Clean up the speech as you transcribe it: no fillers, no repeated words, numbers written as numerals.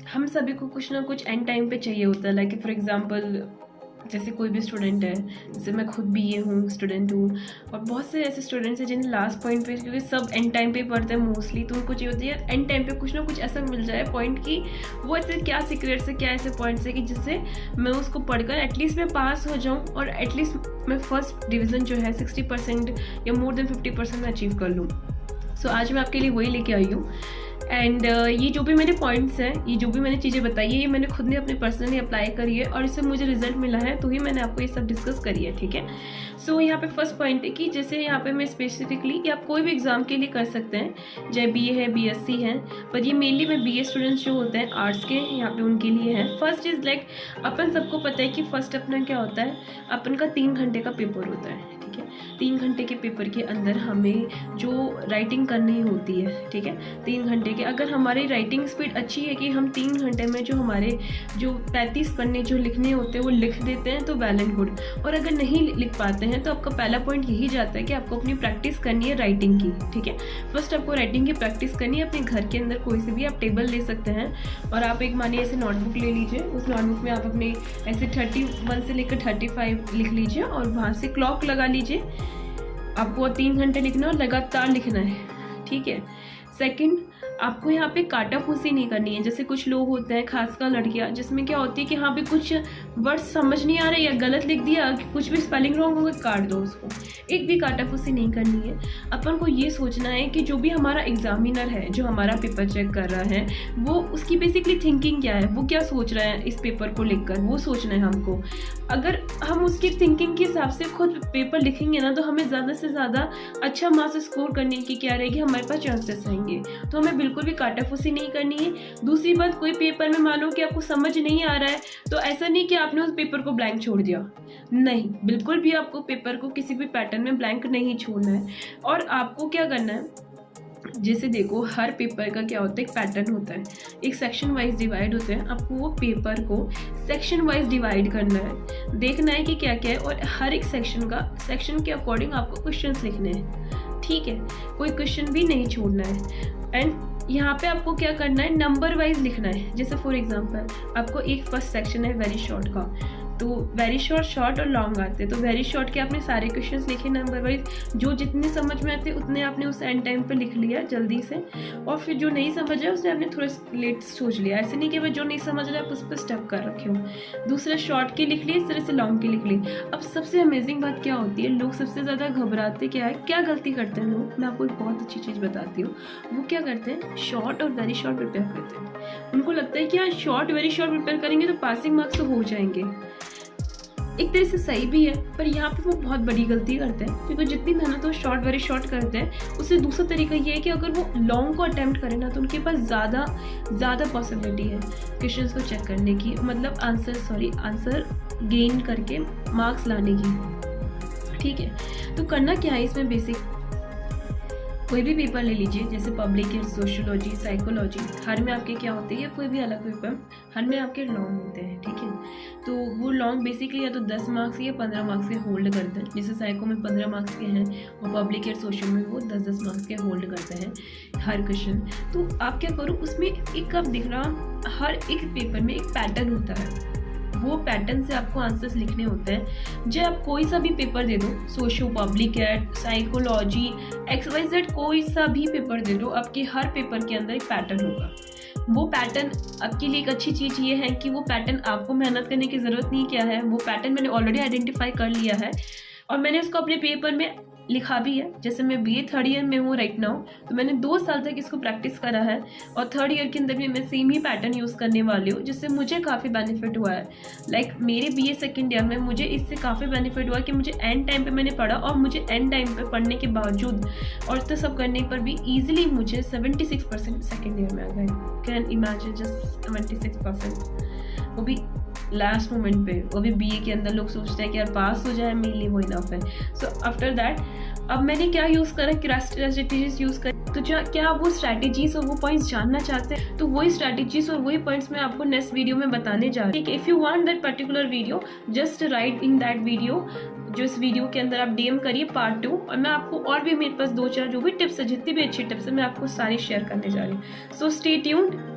हम सभी को कुछ ना कुछ एंड टाइम पे चाहिए होता है। लाइक फॉर एग्जांपल जैसे कोई भी स्टूडेंट है, जैसे मैं खुद भी ये हूँ, स्टूडेंट हूँ, और बहुत से ऐसे स्टूडेंट्स हैं जिन्हें लास्ट पॉइंट पे, क्योंकि सब एंड टाइम पे पढ़ते हैं मोस्टली, तो उनको चाहिए होती है एंड टाइम पे कुछ ना कुछ ऐसा मिल जाए पॉइंट की वो ऐसे क्या सीक्रेट्स है, क्या ऐसे पॉइंट्स है कि जिससे मैं उसको पढ़कर एटलीस्ट मैं पास हो जाऊँ और एटलीस्ट मैं फर्स्ट डिवीज़न जो है 60% या मोर देन 50% में अचीव कर लूँ। सो आज मैं आपके लिए वही लेके आई हूँ। एंड ये जो भी मेरे पॉइंट्स हैं, ये जो भी मैंने चीज़ें बताई है, ये मैंने खुद ने अपने पर्सनली अप्लाई करी है और इससे मुझे रिजल्ट मिला है, तो ही मैंने आपको ये सब डिस्कस करी है। ठीक है, सो यहाँ पे फर्स्ट पॉइंट है कि जैसे यहाँ पे मैं स्पेसिफिकली कि आप कोई भी एग्जाम के लिए कर सकते हैं, चाहे BA है, BSc है, पर ये मेनली मैं BA स्टूडेंट्स जो होते हैं आर्ट्स के, यहाँ पे उनके लिए है। फर्स्ट इज़ लाइक अपन सबको पता है कि फर्स्ट अपना क्या होता है, अपन का 3 घंटे का पेपर होता है। ठीक है, 3 घंटे के पेपर के अंदर हमें जो राइटिंग करनी होती है, ठीक है, 3 घंटे के, अगर हमारी राइटिंग स्पीड अच्छी है कि हम 3 घंटे में जो हमारे जो 35 पन्ने जो लिखने होते हैं वो लिख देते हैं तो वेल एंड गुड। और अगर नहीं लिख पाते हैं तो आपका पहला पॉइंट यही जाता है कि आपको अपनी प्रैक्टिस करनी है राइटिंग की। ठीक है, फर्स्ट आपको राइटिंग की प्रैक्टिस करनी है। अपने घर के अंदर कोई से भी आप टेबल ले सकते हैं और आप एक मानिए ऐसे नोटबुक ले लीजिए, उस नोटबुक में आप अपने ऐसे 31 से लेकर 35 लिख लीजिए और वहाँ से क्लॉक लगा लीजिए। आपको 3 घंटे लिखना और लगातार लिखना है। ठीक है, सेकंड, आपको यहाँ पे काटाफूसी नहीं करनी है। जैसे कुछ लोग होते हैं, खासकर लड़कियाँ, जिसमें क्या होती है कि हाँ भी कुछ वर्ड्स समझ नहीं आ रहे या गलत लिख दिया, कुछ भी स्पेलिंग रॉन्ग हो गया, काट दो उसको। एक भी काटाफूसी नहीं करनी है। अपन को ये सोचना है कि जो भी हमारा एग्जामिनर है, जो हमारा पेपर चेक कर रहा है, वो उसकी बेसिकली थिंकिंग क्या है, वो क्या सोच रहा है इस पेपर को लिखकर, वो सोचना है हमको। अगर हम उसकी थिंकिंग के हिसाब से खुद पेपर लिखेंगे ना, तो हमें ज़्यादा से ज़्यादा अच्छा मार्क्स स्कोर करने की क्या रहेगी, हमारे पास चांसेस रहेंगे। तो हमें बिल्कुल भी काटाफूसी नहीं करनी है। दूसरी बात, कोई पेपर में मानो कि आपको समझ नहीं आ रहा है, तो ऐसा नहीं कि आपने उस पेपर को ब्लैंक छोड़ दिया, नहीं, बिल्कुल भी आपको पेपर को किसी भी पैटर्न में ब्लैंक नहीं छोड़ना है। और आपको क्या करना है, जैसे देखो हर पेपर का क्या होता है, एक पैटर्न होता है, एक सेक्शन वाइज डिवाइड होते हैं। आपको वो पेपर को सेक्शन वाइज डिवाइड करना है, देखना है कि क्या क्या है, और हर एक सेक्शन के अकॉर्डिंग आपको क्वेश्चंस लिखने हैं। ठीक है, कोई क्वेश्चन भी नहीं छोड़ना है। एंड यहाँ पे आपको क्या करना है, नंबर वाइज लिखना है। जैसे फॉर एग्जांपल आपको एक फर्स्ट सेक्शन है वेरी शॉर्ट का, तो वेरी शॉर्ट और लॉन्ग आते हैं, तो वेरी शॉर्ट के आपने सारे क्वेश्चंस लिखे नंबर वाइज, जो जितने समझ में आते उतने आपने उस एंड टाइम पे लिख लिया जल्दी से, और फिर जो नहीं समझ है उसने आपने थोड़ा लेट सोच लिया। ऐसे नहीं कि भाई जो नहीं समझ रहा है आप उस पर स्टक कर रखे हो। दूसरा शॉर्ट के लिख लिए, इस तरह से लॉन्ग के लिख लिए। अब सबसे अमेजिंग बात क्या होती है, लोग सबसे ज़्यादा घबराते क्या है, क्या गलती करते हैं लोग, मैं आपको एक बहुत अच्छी चीज़ बताती हूँ। वो क्या करते हैं, शॉर्ट और वेरी शॉर्ट प्रिपेयर करते हैं। उनको लगता है कि हाँ शॉर्ट वेरी शॉर्ट प्रिपेयर करेंगे तो पासिंग मार्क्स तो हो जाएंगे। एक तरह से सही भी है, पर यहाँ पे वो बहुत बड़ी गलती करते हैं, क्योंकि जितनी मेहनत वो शॉर्ट वेरी शॉर्ट करते हैं, उससे दूसरा तरीका ये है कि अगर वो लॉन्ग को अटेम्प्ट करें ना, तो उनके पास ज़्यादा पॉसिबिलिटी है क्वेश्चंस को चेक करने की, मतलब आंसर गेन करके मार्क्स लाने की। ठीक है, तो करना क्या है इसमें, बेसिक कोई भी पेपर ले लीजिए, जैसे पब्लिक है, सोशियोलॉजी, साइकोलॉजी, हर में आपके क्या होते हैं, या कोई भी अलग पेपर, हर में आपके लॉन्ग होते हैं। ठीक है, तो वो लॉन्ग बेसिकली या तो 10 मार्क्स या 15 मार्क्स के होल्ड करते हैं। जैसे साइको में 15 मार्क्स के हैं, और पब्लिक या सोशल में वो 10-10 मार्क्स के होल्ड करते हैं हर क्वेश्चन। तो आप क्या करो, उसमें एक आप दिख रहा, हर एक पेपर में एक पैटर्न होता है, वो पैटर्न से आपको आंसर्स लिखने होते हैं। जब आप कोई सा भी पेपर दे दो, socio, public ad, psychology, XYZ, कोई सा भी पेपर दे दो, आपके हर पेपर के अंदर एक पैटर्न होगा। वो पैटर्न आपके लिए एक अच्छी चीज़ ये है कि वो पैटर्न आपको मेहनत करने की ज़रूरत नहीं, क्या है वो पैटर्न मैंने ऑलरेडी आइडेंटिफाई कर लिया है और मैंने उसको अपने पेपर में लिखा भी है। जैसे मैं BA 3rd ईयर में हूँ राइट नाउ, तो मैंने 2 साल तक इसको प्रैक्टिस करा है और 3rd ईयर के अंदर भी मैं सेम ही पैटर्न यूज़ करने वाली हूँ, जिससे मुझे काफ़ी बेनिफिट हुआ है। लाइक मेरे BA 2nd ईयर में मुझे इससे काफ़ी बेनिफिट हुआ कि मुझे एंड टाइम पे मैंने पढ़ा, और मुझे एंड टाइम पे पढ़ने के बावजूद और तो सब करने पर भी ईजिली मुझे 76% सेकेंड ईयर में आ गए। कैन इमेजिन, जस्ट 76%, वो भी लास्ट मोमेंट पे, वो भी BA के अंदर। लोग सोचते हैं कि यार पास हो जाए, मेरे लिए वो इनफ है। सो आफ्टर दैट अब मैंने क्या यूज़ करा, क्या स्ट्रेटेजीज यूज़ करी। तो क्या आप वो स्ट्रैटेजीज और वो पॉइंट्स जानना चाहते हैं, तो वही स्ट्रैटेजीज और वही पॉइंट्स मैं आपको नेक्स्ट वीडियो में बताने जा रही हूँ। If you want that particular video, just right in that video, जो इस वीडियो के अंदर आप DM करिए पार्ट 2, और मैं आपको और भी मेरे पास 2-4 जो भी टिप्स है, जितनी भी अच्छी टिप्स है, मैं आपको सारी शेयर करने जा रही हूँ। So stay tuned.